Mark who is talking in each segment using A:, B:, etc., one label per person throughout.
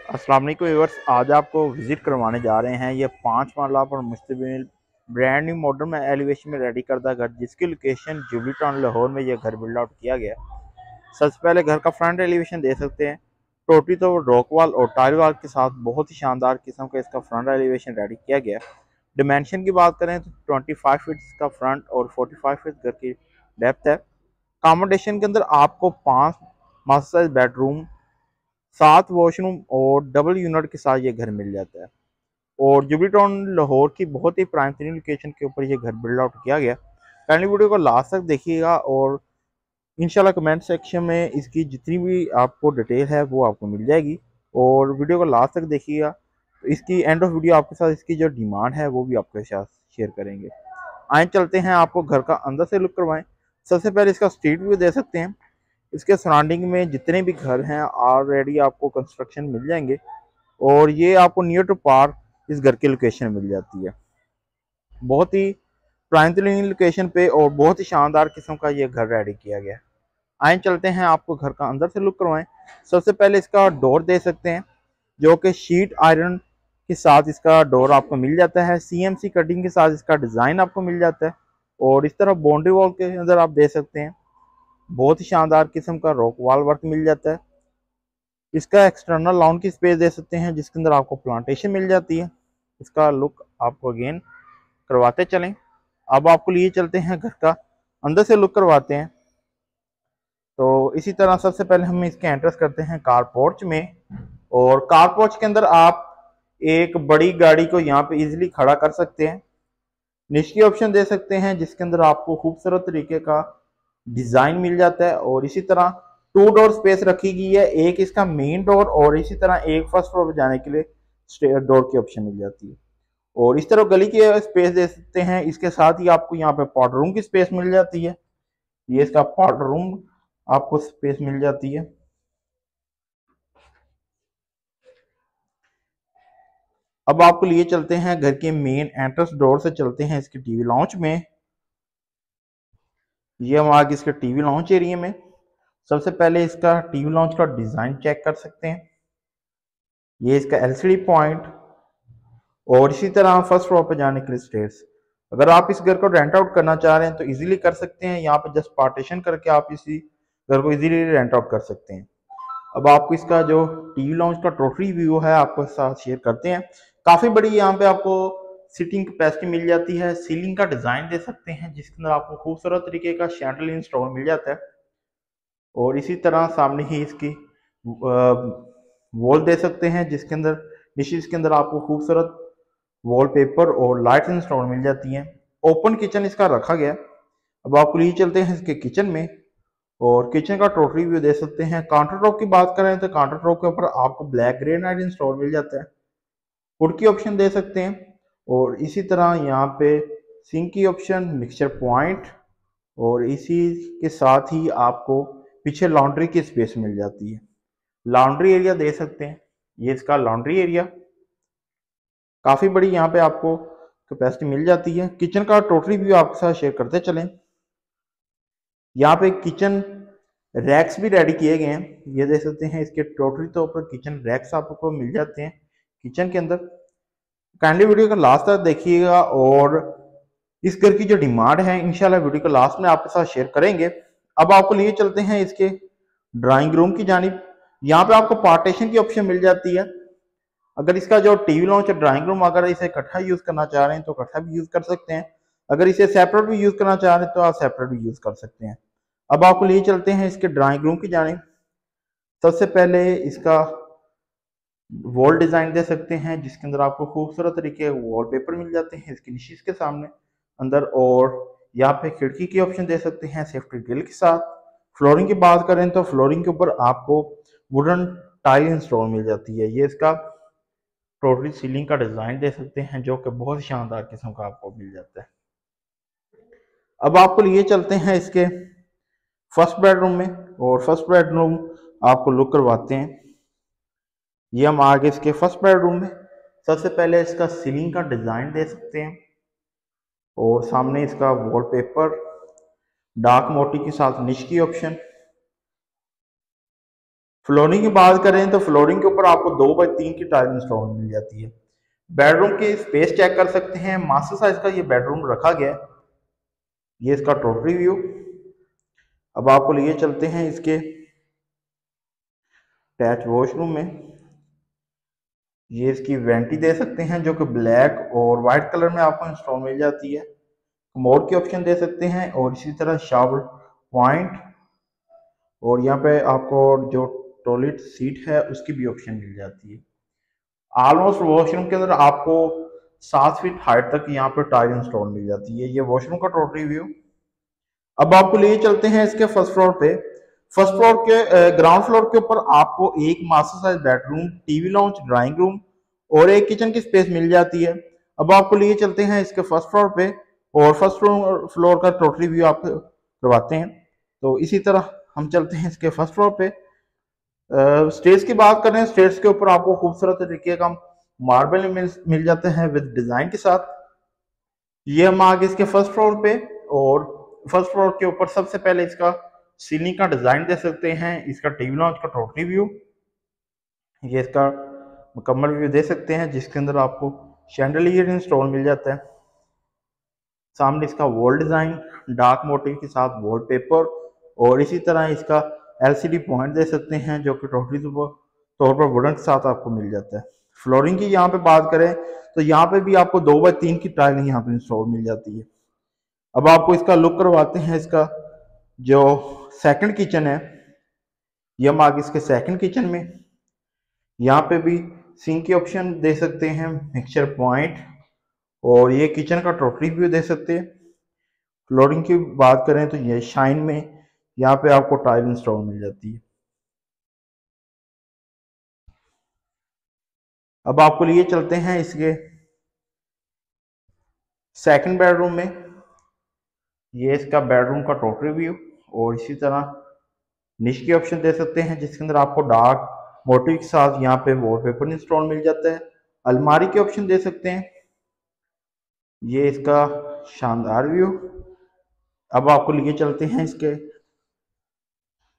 A: अस्सलाम वालेकुम व्यूअर्स, आज आपको विज़िट करवाने जा रहे हैं ये 5 मरला पर मुश्तमिल ब्रांड न्यू मॉडर्न में एलिवेशन में रेडी करदा घर, जिसकी लोकेशन जुबली टाउन लाहौर में ये घर बिल्ड आउट किया गया। सबसे पहले घर का फ्रंट एलिवेशन दे सकते हैं। टोटली तो रॉक वाल और टाइल वाल के साथ बहुत ही शानदार किस्म का इसका फ्रंट एलिवेशन रेडी किया गया। डिमेंशन की बात करें तो 25 फीट का फ्रंट और 45 फीट घर की डेप्थ है। अकोमोडेशन के अंदर आपको 5 मास्टर बेडरूम, 7 वॉशरूम और डबल यूनिट के साथ ये घर मिल जाता है। और जुबली टाउन लाहौर की बहुत ही प्राइम तरीन लोकेशन के ऊपर ये घर बिल्ड आउट किया गया। काइंडली वीडियो को लास्ट तक देखिएगा और इंशाल्लाह कमेंट सेक्शन में इसकी जितनी भी आपको डिटेल है वो आपको मिल जाएगी। और वीडियो को लास्ट तक देखिएगा तो इसकी एंड ऑफ वीडियो आपके साथ इसकी जो डिमांड है वो भी आपके साथ शेयर करेंगे। आए चलते हैं, आपको घर का अंदर से लुक करवाएं। सबसे पहले इसका स्ट्रीट व्यू दे सकते हैं। इसके सराउंडिंग में जितने भी घर हैं ऑलरेडी आपको कंस्ट्रक्शन मिल जाएंगे और ये आपको नियर टू पार्क इस घर की लोकेशन मिल जाती है। बहुत ही प्राइम लोकेशन पे और बहुत ही शानदार किस्म का ये घर रेडी किया गया है। आए चलते हैं, आपको घर का अंदर से लुक करवाएं। सबसे पहले इसका डोर दे सकते हैं जो कि शीट आयरन के साथ इसका डोर आपको मिल जाता है। CMC कटिंग के साथ इसका डिज़ाइन आपको मिल जाता है। और इस तरह बाउंड्री वॉल के अंदर आप दे सकते हैं बहुत ही शानदार किस्म का रॉक वॉल वर्क मिल जाता है। इसका एक्सटर्नल लॉन की स्पेस दे सकते हैं जिसके अंदर आपको प्लांटेशन मिल जाती है। इसका लुक आपको अगेन करवाते चलें। अब आपको लिए चलते हैं घर का अंदर से लुक करवाते हैं। तो इसी तरह सबसे पहले हम इसके एंट्रेंस करते हैं कार पोर्च में। और कार पोर्च के अंदर आप एक बड़ी गाड़ी को यहाँ पे इजीली खड़ा कर सकते हैं। निचली ऑप्शन दे सकते हैं जिसके अंदर आपको खूबसूरत तरीके का डिजाइन मिल जाता है। और इसी तरह 2 डोर स्पेस रखी गई है, एक इसका मेन डोर और इसी तरह एक फर्स्ट फ्लोर पर जाने के लिए स्टेयर डोर की ऑप्शन मिल जाती है। और इस तरह गली की स्पेस दे सकते हैं। इसके साथ ही आपको यहाँ पे पाउडर रूम की स्पेस मिल जाती है। ये इसका पाउडर रूम आपको स्पेस मिल जाती है। अब आपको लिए चलते हैं घर के मेन एंट्रेंस डोर से, चलते हैं इसके टीवी लॉन्च में। ये हम आगे इसके टीवी लॉन्च एरिया में। सबसे पहले इसका टीवी लॉन्च का डिजाइन चेक कर सकते हैं। ये इसका LCD पॉइंट और इसी तरह फर्स्ट फ्लोर पर जाने के लिए स्टेयर्स। अगर आप इस घर को रेंट आउट करना चाह रहे हैं तो इजीली कर सकते हैं। यहाँ पर जस्ट पार्टीशन करके आप इसी घर को इजीली रेंट आउट कर सकते हैं। अब आपको इसका जो टीवी लॉन्च का टोटली व्यू है आपको साथ शेयर करते हैं। काफी बड़ी यहाँ पे आपको सीटिंग कैपेसिटी मिल जाती है। सीलिंग का डिजाइन दे सकते हैं जिसके अंदर आपको खूबसूरत तरीके का शैंडल इंस्टॉल मिल जाता है। और इसी तरह सामने ही इसकी वॉल दे सकते हैं जिसके अंदर नीचे इसके अंदर आपको खूबसूरत वॉलपेपर और लाइट इंस्टॉल मिल जाती हैं। ओपन किचन इसका रखा गया। अब आपको लिए चलते हैं इसके किचन में और किचन का टोटल व्यू दे सकते हैं। काउंटर टॉप की बात करें तो काउंटर टॉप के ऊपर आपको ब्लैक ग्रेनाइट इंस्टॉल मिल जाता है। फूड की ऑप्शन दे सकते हैं और इसी तरह यहाँ पे सिंक की ऑप्शन, मिक्सचर पॉइंट और इसी के साथ ही आपको पीछे लॉन्ड्री की स्पेस मिल जाती है। लॉन्ड्री एरिया दे सकते हैं। ये इसका लॉन्ड्री एरिया काफी बड़ी यहाँ पे आपको कैपेसिटी मिल जाती है। किचन का टोटली व्यू आपके साथ शेयर करते चलें। यहाँ पे किचन रैक्स भी रेडी किए गए हैं, ये देख सकते हैं। इसके टोटली तौर पर किचन रैक्स आपको मिल जाते हैं किचन के अंदर। काइंडली वीडियो को लास्ट तक देखिएगा और इस घर की जो डिमांड है इंशाल्लाह वीडियो को लास्ट में आपके साथ शेयर करेंगे। अब आपको लिए चलते हैं इसके ड्राइंग रूम की जानिब। यहाँ पे आपको पार्टीशन की ऑप्शन मिल जाती है। अगर इसका जो टीवी लॉन्च और ड्राइंग रूम अगर इसे इकट्ठा यूज करना चाह रहे हैं तो इकट्ठा भी यूज कर सकते हैं। अगर इसे सेपरेट भी यूज करना चाह रहे हैं तो आप सेपरेट भी यूज कर सकते हैं। अब आपको लिए चलते हैं इसके ड्राइंग रूम की जानिब। सबसे पहले इसका वॉल डिजाइन दे सकते हैं जिसके अंदर आपको खूबसूरत तरीके वॉलपेपर मिल जाते हैं इसके नीचे के सामने अंदर। और यहाँ पे खिड़की की ऑप्शन दे सकते हैं सेफ्टी ग्रिल के साथ। फ्लोरिंग की बात करें तो फ्लोरिंग के ऊपर आपको वुडन टाइल इंस्टॉल मिल जाती है। ये इसका टोटली सीलिंग का डिजाइन दे सकते हैं जो कि बहुत शानदार किस्म का आपको मिल जाता है। अब आपको लिए चलते हैं इसके फर्स्ट बेडरूम में और फर्स्ट बेडरूम आपको लुक करवाते हैं। ये हम आगे इसके फर्स्ट बेडरूम में। सबसे पहले इसका सीलिंग का डिजाइन दे सकते हैं और सामने इसका वॉलपेपर डार्क मोटी के साथ निच की ऑप्शन। फ्लोरिंग की बात करें तो फ्लोरिंग के ऊपर आपको 2x3 की टाइल इंस्टॉल मिल जाती है। बेडरूम की स्पेस चेक कर सकते हैं, मास्टर साइज का ये बेडरूम रखा गया है। ये इसका टोटल व्यू। अब आपको लिए चलते हैं इसके अटैच वॉशरूम में। ये इसकी वेंटी दे सकते हैं जो कि ब्लैक और वाइट कलर में आपको इंस्टॉल मिल जाती है। कमोड की ऑप्शन दे सकते हैं और इसी तरह शावर पॉइंट, और यहाँ पे आपको जो टॉयलेट सीट है उसकी भी ऑप्शन मिल जाती है। ऑलमोस्ट वॉशरूम के अंदर आपको 7 फीट हाइट तक यहाँ पे टाइल इंस्टॉल मिल जाती है। ये वॉशरूम का टोटल व्यू। अब आपको लिए चलते हैं इसके फर्स्ट फ्लोर पे। फर्स्ट फ्लोर के ग्राउंड फ्लोर के ऊपर आपको एक master size bedroom, TV launch, drawing room और एक किचन की स्पेस मिल जाती है। अब आपको लिए चलते हैं इसके फर्स्ट फ्लोर पे और फर्स्ट फ्लोर का टोटल व्यू आपको करवाते हैं। तो इसी तरह हम चलते हैं इसके फर्स्ट फ्लोर पे। स्टेज की बात करें, स्टेज के ऊपर आपको खूबसूरत तरीके का मार्बल मिल जाते हैं विद डिजाइन के साथ। ये हम आगे इसके फर्स्ट फ्लोर पे, और फर्स्ट फ्लोर के ऊपर सबसे पहले इसका सीलिंग का डिजाइन दे सकते हैं, इसका टीवी लॉन्च का टोटल व्यू। ये इसका मुकम्मल व्यू दे सकते हैं जिसके अंदर आपको शैंडलियर इंस्टॉल मिल जाता है। सामने इसका वॉल डिजाइन डार्क मोटिव के साथ वॉलपेपर, और इसी तरह इसका एलसीडी पॉइंट दे सकते हैं जो कि टोटली तौर पर वुडन के साथ आपको मिल जाता है। फ्लोरिंग की यहाँ पे बात करें तो यहाँ पे भी आपको 2x3 की टाइल यहाँ पे इंस्टॉल मिल जाती है। अब आपको इसका लुक करवाते हैं। इसका जो सेकंड किचन है, ये हम आगे इसके सेकंड किचन में, यहाँ पे भी सिंक की ऑप्शन दे सकते हैं, मिक्सचर पॉइंट, और ये किचन का टोटली व्यू दे सकते हैं। फ्लोरिंग की बात करें तो ये शाइन में यहाँ पे आपको टाइल इंस्टॉल मिल जाती है। अब आपको लिए चलते हैं इसके सेकंड बेडरूम में। ये इसका बेडरूम का टोटल व्यू, और इसी तरह निश की ऑप्शन दे सकते हैं जिसके अंदर आपको डार्क मोटिव के साथ यहाँ पे वॉलपेपर इंस्टॉल मिल जाता है। अलमारी की ऑप्शन दे सकते हैं। ये इसका शानदार व्यू। अब आपको लिए चलते हैं इसके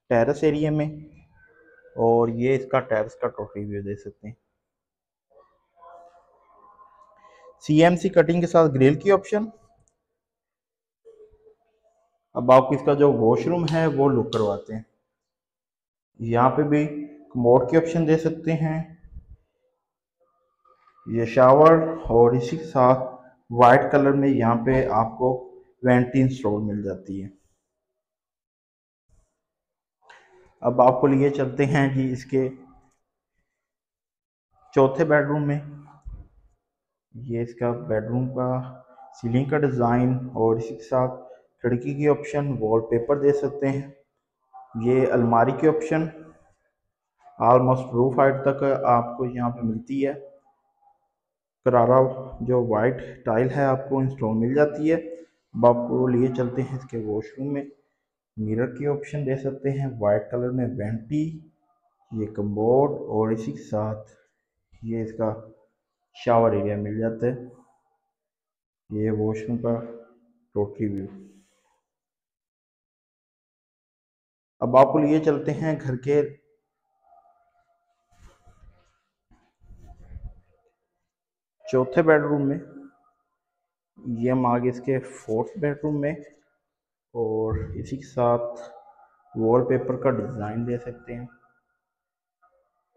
A: टेरेस एरिया में, और ये इसका टेरेस का टोटल व्यू दे सकते हैं। सीएमसी कटिंग के साथ ग्रिल की ऑप्शन। अब आपको इसका जो वॉशरूम है वो लुक करवाते हैं। यहाँ पे भी कमोड की ऑप्शन दे सकते हैं, ये शावर, और इसी के साथ वाइट कलर में यहाँ पे आपको वेंटी इंस्टॉल मिल जाती है। अब आपको लिए चलते हैं जी इसके चौथे बेडरूम में। ये इसका बेडरूम का सीलिंग का डिज़ाइन, और इसी के साथ खिड़की की ऑप्शन, वॉलपेपर दे सकते हैं। ये अलमारी की ऑप्शन ऑलमोस्ट रूफ हाइट तक आपको यहाँ पे मिलती है। करारा जो वाइट टाइल है आपको इंस्टॉल मिल जाती है। अब आपको लिए चलते हैं इसके वॉशरूम में। मिरर की ऑप्शन दे सकते हैं, वाइट कलर में वेंटी, ये कमोड, और इसी के साथ ये इसका शावर एरिया मिल जाता है। ये वॉशरूम का टोटली व्यू। अब आपको लिए चलते हैं घर के चौथे बेडरूम में। ये हम आगे इसके फोर्थ बेडरूम में, और इसी के साथ वॉलपेपर का डिज़ाइन दे सकते हैं।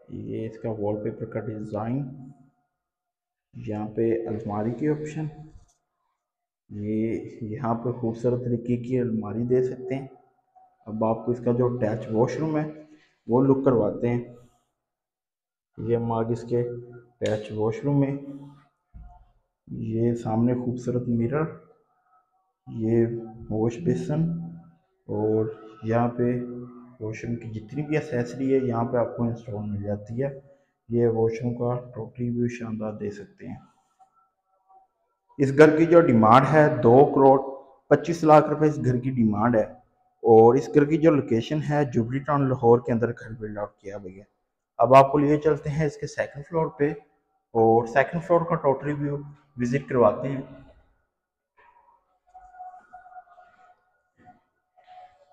A: ये इसका वॉलपेपर का डिज़ाइन, यहाँ पे अलमारी की ऑप्शन, ये यहाँ पे खूबसूरत तरीके की अलमारी दे सकते हैं। अब आपको इसका जो अटैच वॉशरूम है वो लुक करवाते हैं। ये हम आगे इसके अटैच वॉशरूम में, ये सामने खूबसूरत मिरर, ये वॉश बेसन, और यहाँ पे वॉशरूम की जितनी भी एसेसरी है यहाँ पे आपको इंस्टॉल मिल जाती है। ये वॉशरूम का टोटली व्यू शानदार दे सकते हैं। इस घर की जो डिमांड है 2 करोड़ 25 लाख रुपए इस घर की डिमांड है, और इस घर की जो लोकेशन है जुबली टाउन लाहौर के अंदर घर बिल्ड आउट किया गया है। अब आपको लिए चलते हैं इसके सेकंड फ्लोर पे, और सेकंड फ्लोर का टोटल व्यू विजिट करवाते हैं।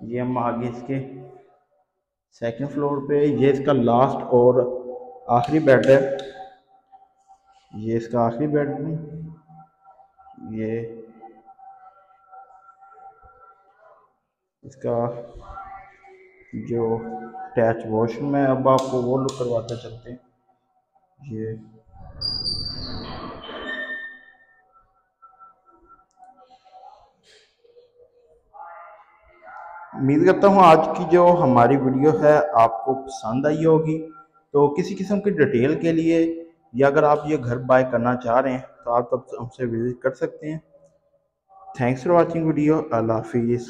A: ये हम आगे इसके सेकंड फ्लोर पे ये इसका लास्ट और आखिरी बेड है। ये इसका आखिरी बेडरूम, ये इसका जो अटैच वॉशरूम है। अब आपको वो लुक करवाते चलते हैं। ये उम्मीद करता हूँ आज की जो हमारी वीडियो है आपको पसंद आई होगी। तो किसी किस्म की डिटेल के लिए या अगर आप ये घर बाय करना चाह रहे हैं तो आप तब हमसे विजिट कर सकते हैं। Thanks for watching video. अल्लाह हाफिज़।